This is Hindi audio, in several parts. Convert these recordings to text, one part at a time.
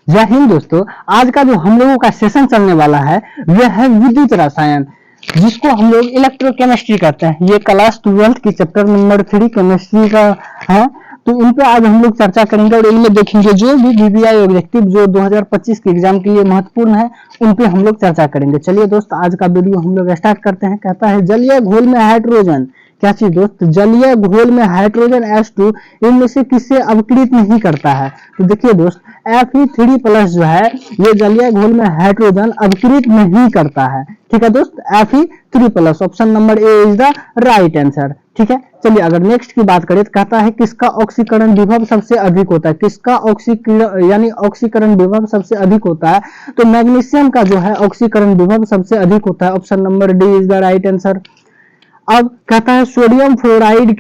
जय हिंद दोस्तों। आज का जो हम लोगों का सेशन चलने वाला है वह है विद्युत रसायन, जिसको हम लोग इलेक्ट्रोकेमिस्ट्री कहते हैं। ये क्लास 12 की चैप्टर नंबर 3 केमिस्ट्री का है। तो इन पे आज हम लोग चर्चा करेंगे और इनमें देखेंगे जो भी बीबीआई ऑब्जेक्टिव जो 2025 के एग्जाम के लिए महत्वपूर्ण है उन पे हम लोग चर्चा करेंगे। चलिए दोस्त, आज का वीडियो हम लोग स्टार्ट करते हैं। कहता है जलीय घोल में हाइड्रोजन, क्या चीज दोस्त, जलीय घोल में हाइड्रोजन H2 इनमें से किससे अवकृत नहीं करता है। तो देखिए दोस्त, Fe3+ जो है ये जलीय घोल में हाइड्रोजन अवकृत नहीं करता है। ठीक है दोस्त, Fe3+, option number A is the right answer. ठीक है, चलिए अगर नेक्स्ट की बात करें तो कहता है किसका ऑक्सीकरण विभव सबसे अधिक होता है। किसका ऑक्सीकरण यानी ऑक्सीकरण विभव सबसे अधिक होता है, तो मैग्नीशियम का जो है ऑक्सीकरण विभव सबसे अधिक होता है। Option number D is the right answer. अब कहता है सोडियम फ्लोराइड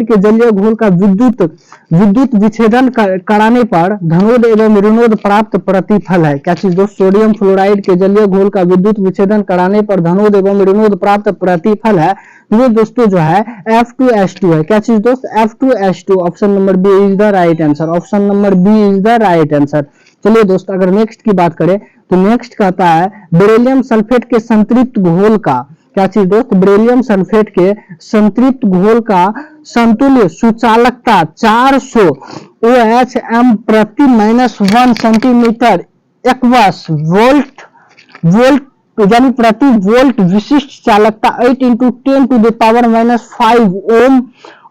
के जलीय घोल का विद्युत विच्छेदन कराने पर धनोद एवं ऋणोद प्राप्त प्रतिफल है। क्या चीज दोस्त, सोडियम फ्लोराइड के जलीय घोल का विद्युत विच्छेदन कराने पर धनोद एवं ऋणोद प्राप्त प्रतिफल है। ये दोस्तों जो है F2H2 है। क्या चीज दोस्त, F2H2। Option number B is the right answer. Option number B is the right answer. चलिए दोस्त, अगर नेक्स्ट की बात करें तो नेक्स्ट कहता है बेरिलियम सल्फेट के संतृप्त घोल का, क्या चीज दोस्त, बेरिलियम सल्फेट के संतृप्त घोल का समतुल्य सुचालकता 400 OHM प्रति -1 सेंटीमीटर एक्वस वोल्ट यानी प्रति वोल्ट विशिष्ट चालकता 8 × 10⁻⁵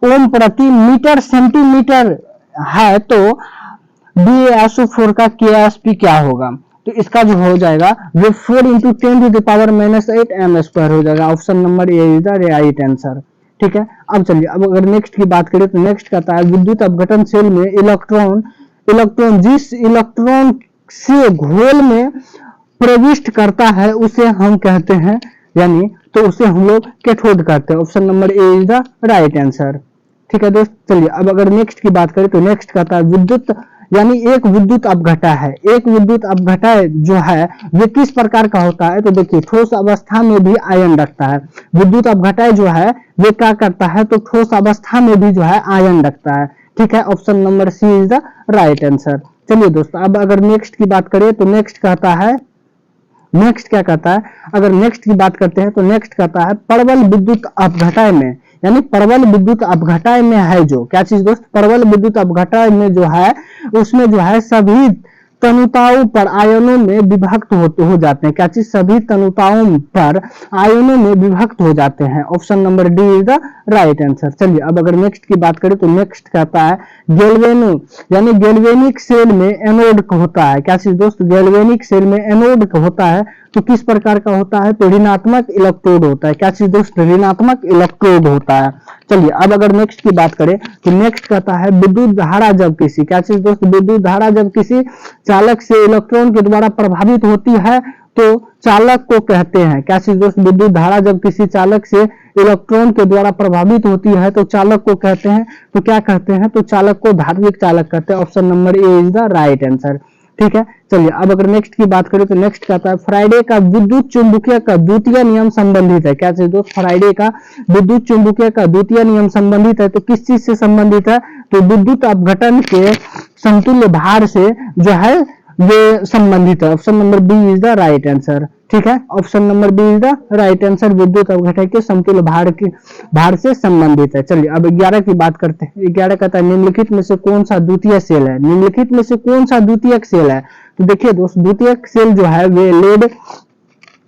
ओम प्रति मीटर सेंटीमीटर है। तो BaSO4 का KsP क्या होगा। तो इसका जो हो जाएगा वो 4 × 10⁻⁸ m² हो जाएगा। Option number A is the right answer. ठीक है, अब चलिए अब अगर नेक्स्ट की बात करें तो नेक्स्ट कहता है विद्युत अपघटन सेल में इलेक्ट्रॉन जिस इलेक्ट्रॉन से घोल में प्रविष्ट करता है उसे हम कहते हैं, यानी तो उसे हम लोग कैथोड कहते हैं। Option number A is the right answer. ठीक है दोस्त, चलिए अब अगर नेक्स्ट की बात करें तो नेक्स्ट कहता है विद्युत यानी एक विद्युत अपघटा है। एक विद्युत अपघटा जो है वो किस प्रकार का होता है, तो देखिए ठोस अवस्था में भी आयन रखता है। विद्युत अपघटा जो है वो क्या करता है, तो ठोस अवस्था में भी जो है आयन रखता है। ठीक है, option number C is the right answer. चलिए दोस्तों, अब अगर नेक्स्ट की बात करें तो नेक्स्ट कहता है, नेक्स्ट क्या कहता है, अगर नेक्स्ट की बात करते हैं तो नेक्स्ट कहता है प्रबल विद्युत अपघटाय में, यानी प्रबल विद्युत अपघटाय में है जो, क्या चीज दोस्त, प्रबल विद्युत अपघटाय में जो है उसमें जो है सभी तनुताओं पर आयनों में विभक्त हो जाते हैं। क्या चीज, सभी तनुताओं पर आयनों में विभक्त हो जाते हैं। Option number D is the right answer. चलिए अब अगर नेक्स्ट की बात करें तो नेक्स्ट कहता है गैल्वेनो यानी गैल्वेनिक सेल में एनोड होता है। क्या चीज दोस्त, गैल्वेनिक सेल में एनोड होता है तो किस प्रकार का होता है, तो ऋणात्मक इलेक्ट्रोड होता है। क्या चीज दोस्त, ऋणात्मक इलेक्ट्रोड होता है। चलिए अब अगर नेक्स्ट की बात करें तो नेक्स्ट कहता है विद्युत धारा जब किसी, क्या चीज दोस्त, विद्युत धारा जब किसी चालक से इलेक्ट्रॉन के द्वारा प्रभावित होती है तो चालक को कहते हैं। क्या चीज दोस्त, विद्युत धारा जब किसी चालक से इलेक्ट्रॉन के द्वारा प्रभावित होती है तो चालक को कहते हैं, तो क्या कहते हैं, तो चालक को धात्विक चालक कहते हैं। Option number A is the right answer. ठीक है, चलिए अब अगर नेक्स्ट की बात करें तो नेक्स्ट कहता है फ्राइडे का विद्युत चुंबकीय का द्वितीय नियम संबंधित है। क्या चीज दोस्त, फ्राइडे का विद्युत चुंबकीय का द्वितीय नियम संबंधित है तो किस चीज से संबंधित है, तो विद्युत अपघटन के समतुल्य भार से जो है ये संबंधित है। Option number B is the right answer. ठीक है, option number B is the right answer, विद्युत अपघटन के समतुल्य भार से संबंधित है। चलिए अब 11 की बात करते हैं। 11 कहता है निम्नलिखित में से कौन सा द्वितीय सेल है। निम्नलिखित में से कौन सा द्वितीयक सेल है, तो देखिए दोस्त द्वितीयक सेल जो है वे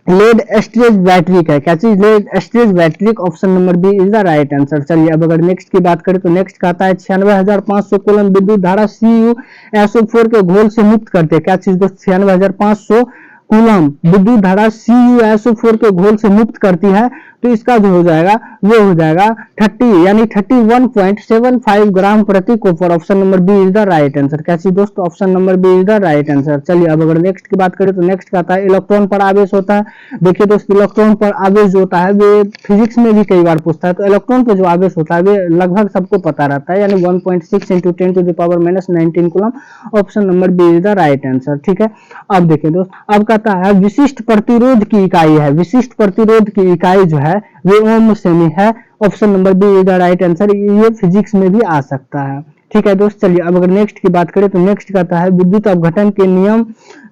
लेड एस्ट्रेज बैटरी का है। क्या चीज, lead storage battery. Option number B is the right answer. चलिए अब अगर नेक्स्ट की बात करें तो नेक्स्ट कहता है 96,500 कूलम विद्युत धारा CuSO4 के घोल से मुक्त करते हैं। क्या चीज दोस्त, 96,500 कूलम विद्युत धारा CuSO4 के घोल से मुक्त करती है तो इसका जो हो जाएगा वो हो जाएगा 30 यानी 31.75 ग्राम प्रति copper. Option number B is the right answer. कैसी दोस्तों, option number B is the right answer. चलिए अब अगर नेक्स्ट की बात करें तो नेक्स्ट कहता है इलेक्ट्रॉन पर आवेश होता है। देखिए दोस्तों, इलेक्ट्रॉन पर आवेश जो होता है वो फिजिक्स में भी कई बार पूछता है। तो इलेक्ट्रॉन पर जो आवेश होता है वो लगभग सबको पता रहता है, यानी 1.6 × 10⁻⁻19 coulomb. Option number B is the right answer. ठीक है, अब देखिए दोस्त, अब कहता है विशिष्ट प्रतिरोध की इकाई है। विशिष्ट प्रतिरोध की इकाई जो है वे ओम सेमी है। Option number B is the right answer. ये फिजिक्स में भी आ सकता है। ठीक है दोस्त। चलिए अब अगर नेक्स्ट की बात करें तो नेक्स्ट कहता है विद्युत अपघटन के नियम,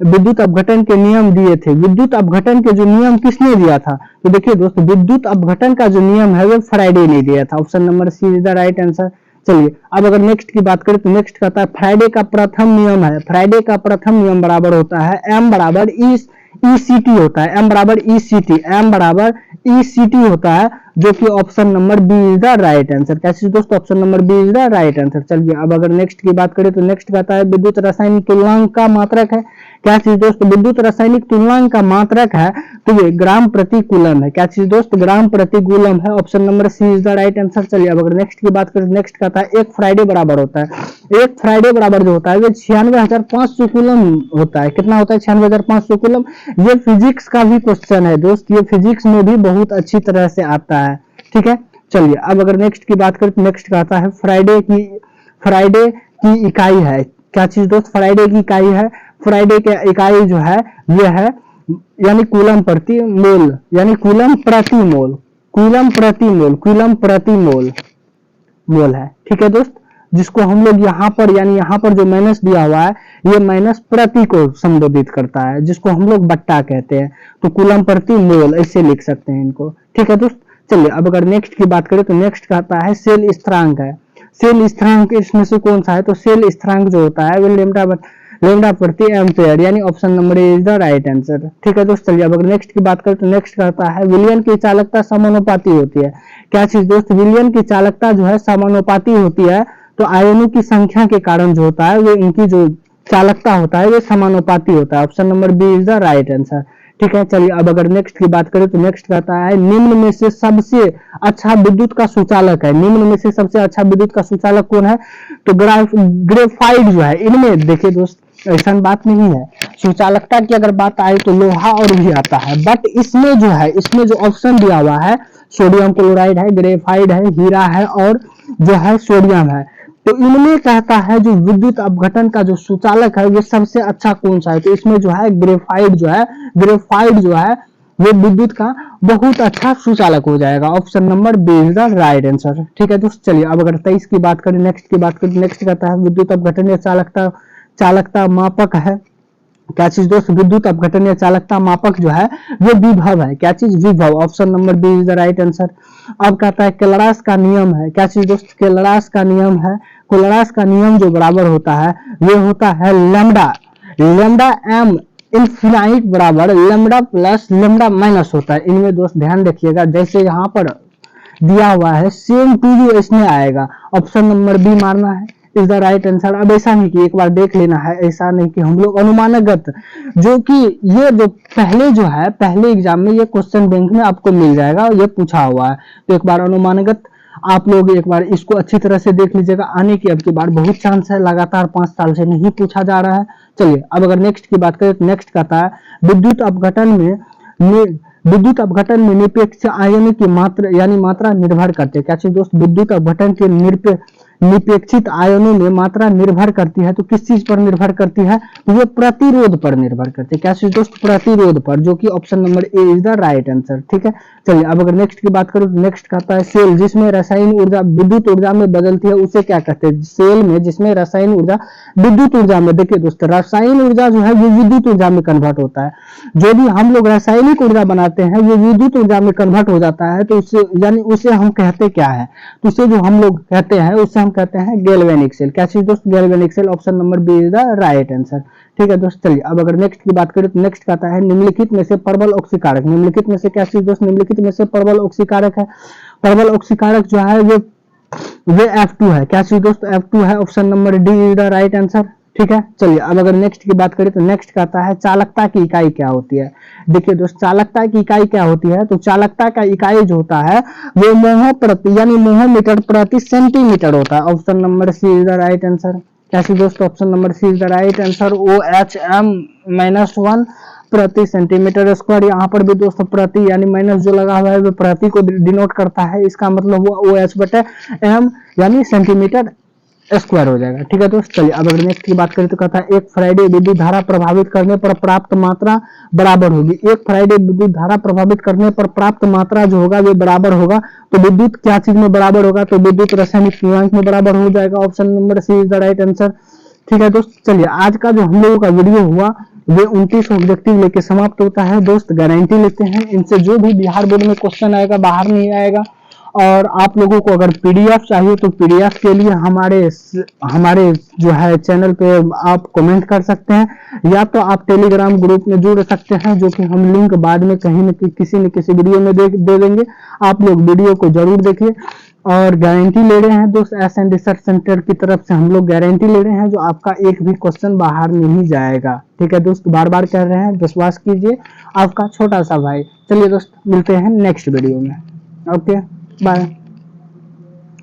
विद्युत अपघटन के नियम दिए थे। विद्युत अपघटन के जो नियम किसने दिया था? तो देखिए दोस्त, विद्युत अपघटन का जो नियम है वो फ्राइडे ने दिया था। Option number C is the right answer. चलिए अब अगर नेक्स्ट की बात करें तो नेक्स्ट कहता है फ्राइडे का प्रथम नियम है। फ्राइडे का प्रथम नियम बराबर होता है एम बराबर ईसीटी होता है। एम बराबर ईसीटी, एम बराबर ईसीटी होता है, जो कि option number B is the right answer. कैसे दोस्तों? Option number B is the right answer. चलिए अब अगर नेक्स्ट की बात करें तो नेक्स्ट कहता है विद्युत रासायनिक तुल्यांक का मात्रक है। क्या चीज दोस्तों? विद्युत रासायनिक तुल्यांक का मात्रक है तो ये ग्राम प्रति कूलम है। क्या चीज दोस्त? ग्राम प्रति कूलम है। Option number C is the right answer. चलिए अब अगर नेक्स्ट की बात करें, नेक्स्ट कहता है एक फ्राइडे बराबर होता है, एक फ्राइडे बराबर जो होता है वो 96,500 कूलम होता है। कितना होता है? 96,500 कूलम। ये फिजिक्स का भी क्वेश्चन है दोस्त, ये फिजिक्स में भी बहुत अच्छी तरह से आता है। ठीक है, चलिए अब अगर नेक्स्ट की बात करें तो नेक्स्ट कहता है फ्राइडे की इकाई है। क्या चीज दोस्त? फ्राइडे की इकाई है। फ्राइडे की इकाई जो है ये है यानी कूलम प्रति मोल, यानी कूलम प्रति मोल, कूलम प्रति मोल, कूलम प्रति मोल है। ठीक है दोस्त, जिसको हम लोग यहाँ पर यानी यहाँ पर जो माइनस दिया हुआ है ये माइनस प्रति को संबोधित करता है, जिसको हम लोग बट्टा कहते हैं। तो कूलम प्रति मोल ऐसे लिख सकते हैं इनको। ठीक है दोस्त, चलिए अब अगर नेक्स्ट की बात करें तो नेक्स्ट कहता है सेल स्थिरांक है। सेल स्थिरांक इसमें से कौन सा है? तो सेल स्थिरांक जो होता है वो लेमडा प्रति एम्पेयर, यानी option number A is the right answer. ठीक है दोस्त, चलिए अब अगर नेक्स्ट की बात करें तो नेक्स्ट कहता है विलियन की चालकता समानुपाती होती है। क्या चीज दोस्त? विलियन की चालकता जो है समानुपाती होती है। तो आयनों की संख्या के कारण जो होता है वो इनकी जो चालकता होता है वो समानुपाती होता है। Option number B is the right answer. ठीक है, चलिए अब अगर नेक्स्ट की बात करें तो नेक्स्ट कहता है निम्न में से सबसे अच्छा विद्युत का सुचालक है। निम्न में से सबसे अच्छा विद्युत का सुचालक कौन है? तो ग्रेफाइट जो है। इनमें देखिए दोस्त, ऐसा बात नहीं है, सुचालकता की अगर बात आए तो लोहा और भी आता है, बट इसमें जो है, इसमें जो ऑप्शन दिया हुआ है सोडियम क्लोराइड है, ग्रेफाइट है, हीरा है और जो है सोडियम है। तो इनमें कहता है जो विद्युत अपघटन का जो सुचालक है वो सबसे अच्छा कौन सा है? तो इसमें जो है ग्रेफाइट जो है वो विद्युत का बहुत अच्छा सुचालक हो जाएगा। Option number B is the right answer. ठीक है दोस्त, चलिए अब अगर 23 की बात करें, नेक्स्ट की बात करें, नेक्स्ट कहता है विद्युत अपघटन या चालकता मापक है। क्या चीज दोस्त? विद्युत अपघटन या चालकता मापक जो है वो विभव है। क्या चीज? विभव। Option number B is the right answer. अब कहता है केलरास का नियम है। क्या चीज दोस्त? केलरास का नियम है। केलरास का नियम जो बराबर होता है वो होता है लेमडा एम इनफिनाइट बराबर लेमडा प्लस लेमडा माइनस होता है। इनमें दोस्त ध्यान रखिएगा, जैसे यहाँ पर दिया हुआ है सेम टू यू इसमें आएगा। ऑप्शन नंबर बी मारना है इज द राइट आंसर। अब ऐसा नहीं कि एक बार देख लेना है, ऐसा नहीं कि हम लोग अनुमानगत, जो कि ये जो पहले जो है पहले एग्जाम में ये क्वेश्चन बैंक में आपको मिल जाएगा, ये पूछा हुआ है। तो एक बार अनुमानगत आप लोग एक बार इसको अच्छी तरह से देख लीजिएगा, आने की अब की बार बहुत चांस है, लगातार 5 साल से नहीं पूछा जा रहा है। चलिए अब अगर नेक्स्ट की बात करें तो नेक्स्ट कहता है विद्युत अपघटन में निरपेक्ष आयनों की मात्रा यानी मात्रा निर्भर करते हैं। क्या चीज दोस्त? विद्युत अपघटन के निरपेक्षित आयनों में मात्रा निर्भर करती है। तो किस चीज पर निर्भर करती है? तो ये प्रतिरोध पर निर्भर करती है। क्या चीज दोस्त? प्रतिरोध पर, जो कि option number A is the right answer. ठीक है, चलिए अब अगर नेक्स्ट की बात करें तो नेक्स्ट कहता है सेल जिसमें रासायनिक ऊर्जा विद्युत ऊर्जा में बदलती है उसे क्या कहते हैं? सेल में जिसमें रासायनिक ऊर्जा विद्युत ऊर्जा में, देखिए दोस्त रासायनिक ऊर्जा जो है वो विद्युत ऊर्जा में कन्वर्ट होता है। जो भी हम लोग रासायनिक ऊर्जा बनाते हैं वो विद्युत ऊर्जा में कन्वर्ट हो जाता है। तो उससे यानी उसे हम कहते क्या है? तो उसे जो हम लोग कहते हैं उससे हम कहते हैं गैल्वेनिक सेल। क्या चीज दोस्त? Galvanic cell. Option number B is the right answer. ठीक है दोस्त, चलिए अब अगर नेक्स्ट की बात करें तो नेक्स्ट कहता है निम्नलिखित में से प्रबल ऑक्सीकारक। निम्नलिखित में से क्या चीज दोस्त? निम्नलिखित में से प्रबल ऑक्सीकारक है। प्रबल ऑक्सीकारक जो है वो F2 है। क्या चीज दोस्त? F2 है। Option number D is the right answer. ठीक है, चलिए अब अगर नेक्स्ट की बात करें तो नेक्स्ट कहता है चालकता की इकाई क्या होती है। देखिए दोस्त चालकता की इकाई क्या होती है? तो चालकता का इकाई जो होता है वो मोह प्रति यानी मोहमीटर प्रति सेंटीमीटर होता है। Option number C is the right answer. कैसे दोस्त? Option number C is the right answer. OHM-1 प्रति सेंटीमीटर स्क्वायर। यहाँ पर भी दोस्तों प्रति यानी माइनस जो लगा हुआ है वो प्रति को डिनोट करता है। इसका मतलब हुआ OH/m यानी सेंटीमीटर स्क्वायर हो जाएगा। ठीक है दोस्त, चलिए अब अगर नेक्स्ट की बात करें तो कहता है एक फैराडे विद्युत धारा प्रभावित करने पर प्राप्त मात्रा बराबर होगी। एक फैराडे विद्युत धारा प्रभावित करने पर प्राप्त मात्रा जो होगा वो बराबर होगा। तो विद्युत क्या चीज में बराबर होगा, तो विद्युत रासायनिक पूर्णांक में बराबर हो जाएगा। Option number C is the right answer. ठीक है दोस्त, चलिए आज का जो हम लोगों का वीडियो हुआ वो 29 ऑब्जेक्टिव लेके समाप्त होता है। दोस्त गारंटी लेते हैं इनसे जो भी बिहार बोर्ड में क्वेश्चन आएगा बाहर नहीं आएगा। और आप लोगों को अगर पीडीएफ चाहिए तो पीडीएफ के लिए हमारे जो है चैनल पे आप कमेंट कर सकते हैं, या तो आप टेलीग्राम ग्रुप में जुड़ सकते हैं, जो कि हम लिंक बाद में कहीं न किसी न किसी वीडियो में दे देंगे। आप लोग वीडियो को जरूर देखिए। और गारंटी ले रहे हैं दोस्त, एसएन रिसर्च सेंटर की तरफ से हम लोग गारंटी ले रहे हैं जो आपका एक भी क्वेश्चन बाहर नहीं जाएगा। ठीक है दोस्त, बार बार कह रहे हैं, विश्वास कीजिए, आपका छोटा सा भाई। चलिए दोस्त, मिलते हैं नेक्स्ट वीडियो में। ओके, बाय,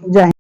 जय हिंद।